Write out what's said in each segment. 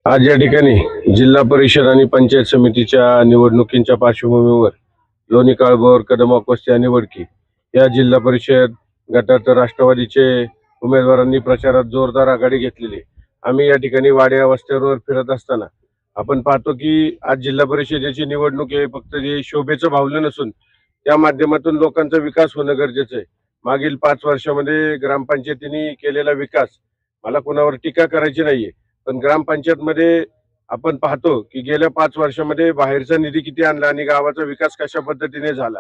आज या ठिकाणी जिल्हा परिषद आणि पंचायत समितीच्या निवडणुकींच्या पार्श्वभूमीवर लोणी काळभोर कदमाक वस्ती आणि वडकी या जिल्हा परिषद गटात राष्ट्रवादीचे उमेदवारांनी प्रचारात जोरदार आघाडी घेतलेली. आम्ही या ठिकाणी वाड्या वस्त्यांवर फिरत असताना आपण पाहतो की आज जिल्हा परिषदेची निवडणूक हे फक्त जे शोभेचं भावलं नसून त्या माध्यमातून लोकांचा विकास होणं गरजेचं आहे. मागील 5 वर्षामध्ये ग्रामपंचायतींनी केलेला विकास, मला कोणावर टीका करायची नाहीये, पण ग्रामपंचायतमध्ये आपण पाहतो की गेल्या 5 वर्षामध्ये बाहेरचा निधी किती आणला आणि गावाचा विकास कशा पद्धतीने झाला.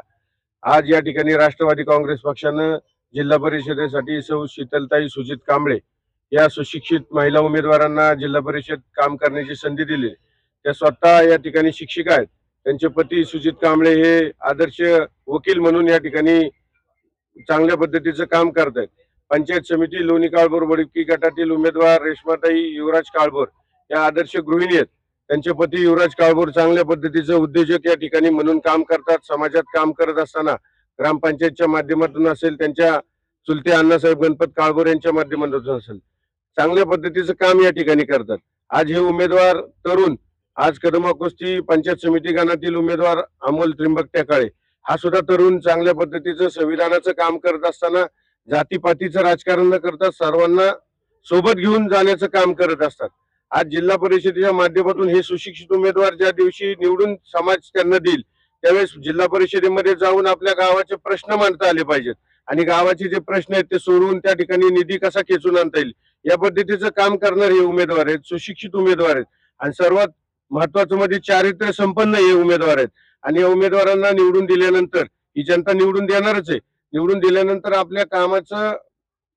आज या ठिकाणी राष्ट्रवादी काँग्रेस पक्षानं जिल्हा परिषदेसाठी सौ शीतलताई सुजित कांबळे या सुशिक्षित महिला उमेदवारांना जिल्हा परिषद काम करण्याची संधी दिली. त्या स्वतः या ठिकाणी शिक्षिका आहेत. त्यांचे पती सुजित कांबळे हे आदर्श वकील म्हणून या ठिकाणी चांगल्या पद्धतीचं काम करतायत. पंचायत समिती लोणी काळभोर वडकी गटातील उमेदवार रेश्माताई युवराज काळभोर या आदर्श गृहिणी आहेत. त्यांचे पती युवराज काळभोर चांगल्या पद्धतीचे उद्योजक या ठिकाणी म्हणून काम करतात. समाजात काम करत असताना ग्रामपंचायतच्या माध्यमातून असेल, त्यांच्या चुलते अण्णासाहेब गणपत काळभोर यांच्या माध्यमातून असेल, चांगल्या पद्धतीचं काम या ठिकाणी करतात. आज हे उमेदवार तरुण, आज कदमाक वस्ती पंचायत समिती गणातील उमेदवार अमोल त्रिंबक टेकाळे हा सुद्धा तरुण चांगल्या पद्धतीचं संविधानाचं काम करत असताना जातीपातीचं राजकारण न करता सर्वांना सोबत घेऊन जाण्याचं काम करत असतात. आज जिल्हा परिषदेच्या माध्यमातून हे सुशिक्षित उमेदवार ज्या दिवशी निवडून समाज त्यांना देईल त्यावेळेस जिल्हा परिषदेमध्ये जाऊन आपल्या गावाचे प्रश्न मांडता आले पाहिजेत आणि गावाचे जे प्रश्न आहेत ते सोडवून त्या ठिकाणी निधी कसा खेचून आणता येईल या पद्धतीचं काम करणारे हे उमेदवार आहेत, सुशिक्षित उमेदवार आहेत आणि सर्वात महत्वाचं म्हणजे चारित्र्य संपन्न हे उमेदवार आहेत. आणि या उमेदवारांना निवडून दिल्यानंतर ही जनता निवडून देणारच आहे. निवडून दिल्यानंतर आपल्या कामाचं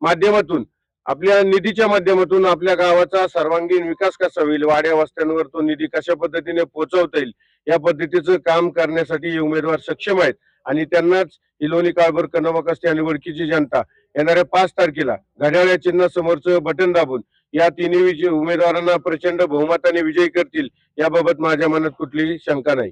माध्यमातून, आपल्या निधीच्या माध्यमातून आपल्या गावाचा सर्वांगीण विकास कसा होईल, वाड्या वस्त्यांवर तो निधी कशा पद्धतीने पोहोचवता येईल या पद्धतीचं काम करण्यासाठी हे उमेदवार सक्षम आहेत. आणि त्यांनाच ही लोणी काळभोर कदमाक वस्ती आणि वडकीची जनता येणाऱ्या 5 तारखेला घड्याळ या चिन्हासमोरचं बटन दाबून या तिन्ही उमेदवारांना प्रचंड बहुमताने विजयी करतील याबाबत माझ्या मनात कुठलीही शंका नाही.